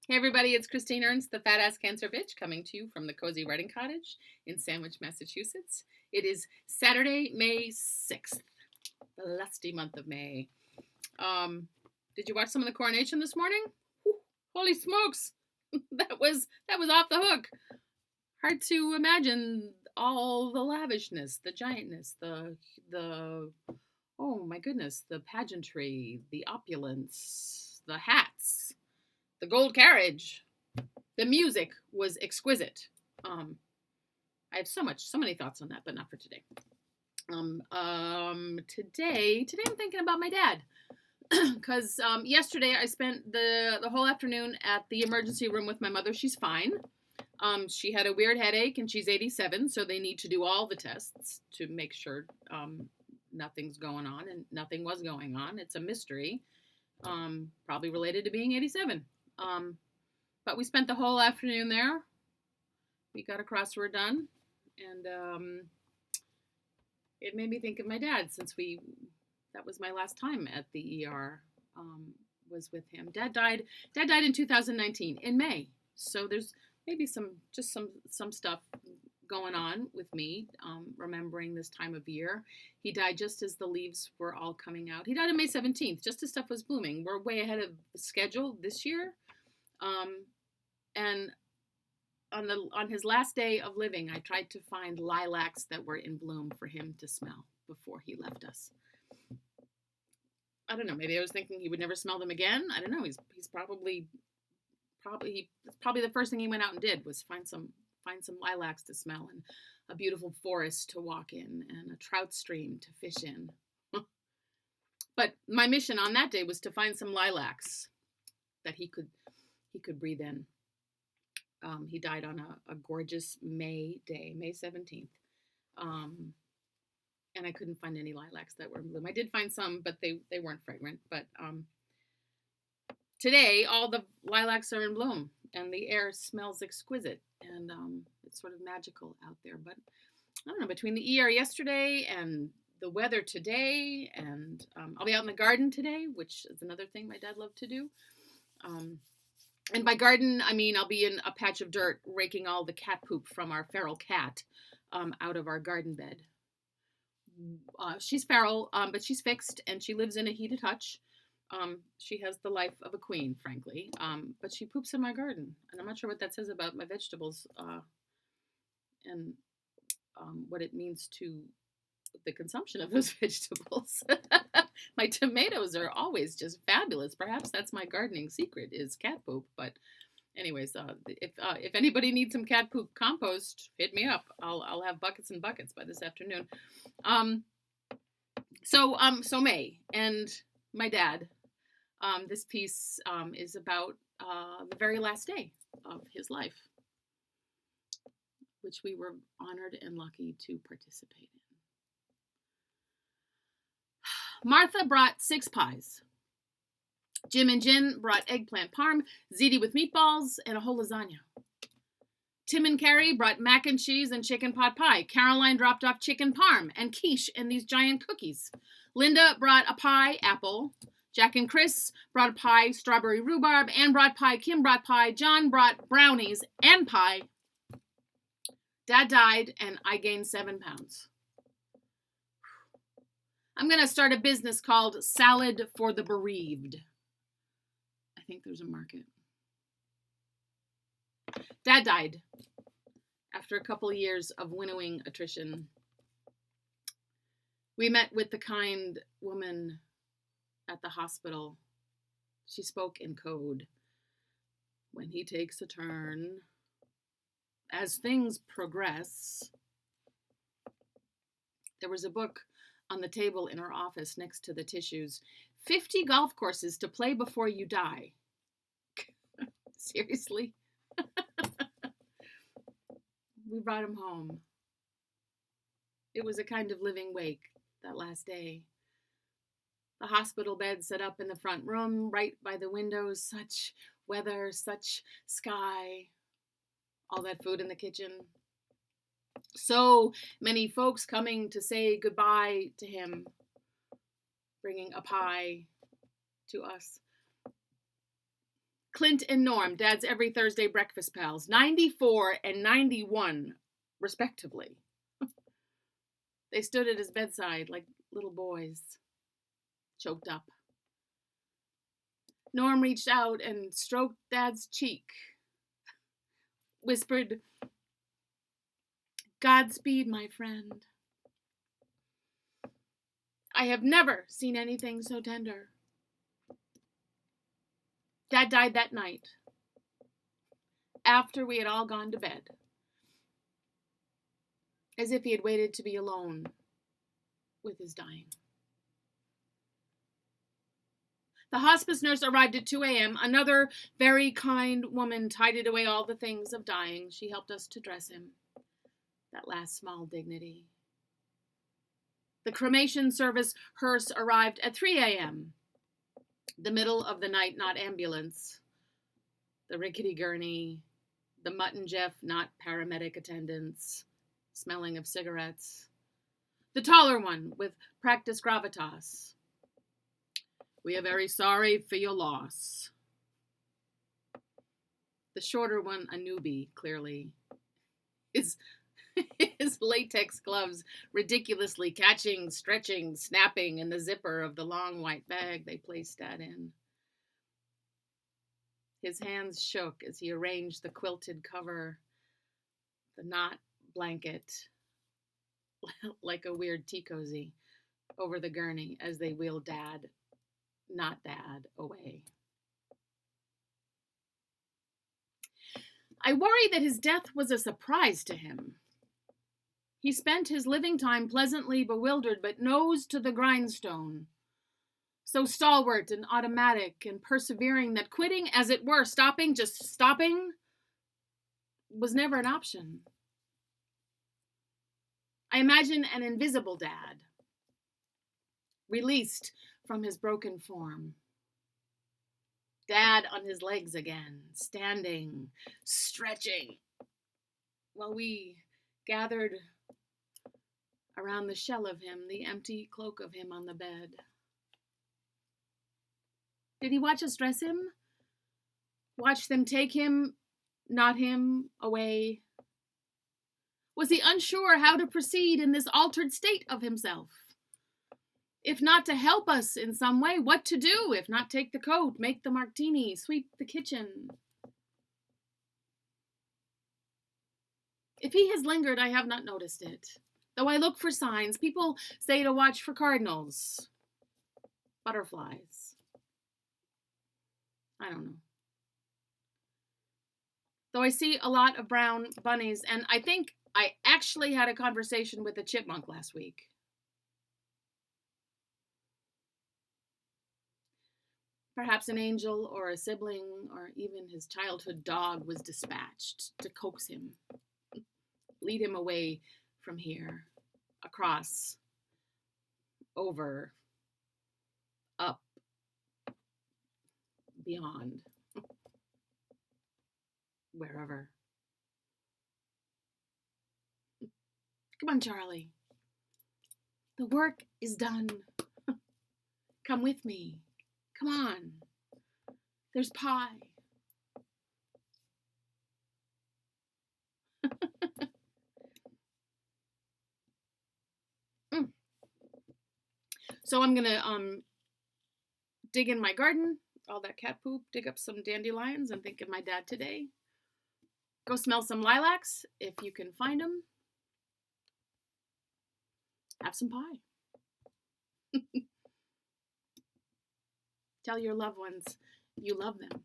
Hey everybody, it's Christine Ernst, the Fat Ass Cancer Bitch, coming to you from the Cozy Writing Cottage in Sandwich, Massachusetts. It is Saturday, May 6th, the lusty month of May. Did you watch some of the coronation this morning? Whew, holy smokes! that was off the hook. Hard to imagine all the lavishness, the giantness, the oh my goodness, the pageantry, the opulence, the hats, the gold carriage. The music was exquisite. I have so many thoughts on that, but not for today. Today I'm thinking about my dad because yesterday I spent the whole afternoon at the emergency room with my mother. She's fine. She had a weird headache and she's 87, so they need to do all the tests to make sure nothing's going on, and nothing was going on. It's a mystery, probably related to being 87. But we spent the whole afternoon there. We got a crossword done, and it made me think of my dad, since that was my last time at the ER, was with him. Dad died in 2019 in May. So there's maybe some stuff going on with me, remembering this time of year. He died just as the leaves were all coming out. He died on May 17th, just as stuff was blooming. We're way ahead of schedule this year. And on his last day of living, I tried to find lilacs that were in bloom for him to smell before he left us. I don't know. Maybe I was thinking he would never smell them again. I don't know. He's probably the first thing he went out and did was find some lilacs to smell, and a beautiful forest to walk in, and a trout stream to fish in. But my mission on that day was to find some lilacs that he could breathe in. He died on a gorgeous May day, May 17th. And I couldn't find any lilacs that were in bloom. I did find some, but they weren't fragrant. But today, all the lilacs are in bloom, and the air smells exquisite, and it's sort of magical out there. But I don't know, between the ER yesterday and the weather today, and I'll be out in the garden today, which is another thing my dad loved to do. And by garden, I mean I'll be in a patch of dirt raking all the cat poop from our feral cat out of our garden bed. She's feral, but she's fixed, and she lives in a heated hutch. She has the life of a queen, frankly, but she poops in my garden, and I'm not sure what that says about my vegetables and what it means to the consumption of those vegetables. My tomatoes are always just fabulous. Perhaps that's my gardening secret, is cat poop. But anyways, if anybody needs some cat poop compost, hit me up. I'll have buckets and buckets by this afternoon. So May and my dad. This piece is about the very last day of his life, which we were honored and lucky to participate in. Martha brought 6 pies. Jim and Jen brought eggplant parm, ziti with meatballs, and a whole lasagna. Tim and Carrie brought mac and cheese and chicken pot pie. Caroline dropped off chicken parm and quiche and these giant cookies. Linda brought a pie, apple. Jack and Chris brought a pie, strawberry rhubarb. Anne brought pie, Kim brought pie. John brought brownies and pie. Dad died, and I gained 7 pounds. I'm going to start a business called Salad for the Bereaved. I think there's a market. Dad died after a couple of years of winnowing attrition. We met with the kind woman at the hospital. She spoke in code. When he takes a turn, as things progress. There was a book on the table in her office next to the tissues. 50 golf courses to play before you die. Seriously? We brought him home. It was a kind of living wake that last day. The hospital bed set up in the front room, right by the windows. Such weather, such sky. All that food in the kitchen. So many folks coming to say goodbye to him, bringing a pie to us. Clint and Norm, Dad's every Thursday breakfast pals, 94 and 91, respectively. They stood at his bedside like little boys, choked up. Norm reached out and stroked Dad's cheek, whispered, "Godspeed, my friend. I have never seen anything so tender." Dad died that night, after we had all gone to bed, as if he had waited to be alone with his dying. The hospice nurse arrived at 2 a.m. Another very kind woman tidied away all the things of dying. She helped us to dress him. That last small dignity. The cremation service hearse arrived at 3 a.m. The middle of the night, not ambulance. The rickety gurney. The Mutt and Jeff, not paramedic attendants. Smelling of cigarettes. The taller one with practice gravitas. "We are very sorry for your loss." The shorter one, a newbie, clearly. His latex gloves ridiculously catching, stretching, snapping in the zipper of the long white bag they placed Dad in. His hands shook as he arranged the quilted cover, the knot blanket, like a weird tea cozy, over the gurney as they wheeled Dad, not Dad, away. I worry that his death was a surprise to him. He spent his living time pleasantly bewildered, but nose to the grindstone. So stalwart and automatic and persevering that quitting, as it were, stopping, just stopping, was never an option. I imagine an invisible Dad, released from his broken form. Dad on his legs again, standing, stretching, while we gathered around the shell of him, the empty cloak of him on the bed. Did he watch us dress him? Watch them take him, not him, away? Was he unsure how to proceed in this altered state of himself? If not to help us in some way, what to do? If not take the coat, make the martini, sweep the kitchen. If he has lingered, I have not noticed it. Though I look for signs. People say to watch for cardinals, butterflies. I don't know. Though I see a lot of brown bunnies, and I think I actually had a conversation with a chipmunk last week. Perhaps an angel or a sibling or even his childhood dog was dispatched to coax him, lead him away from here, across, over, up, beyond, wherever. Come on, Charlie. The work is done. Come with me. Come on. There's pie. So I'm going to dig in my garden, all that cat poop, dig up some dandelions and think of my dad today. Go smell some lilacs if you can find them. Have some pie. Tell your loved ones you love them.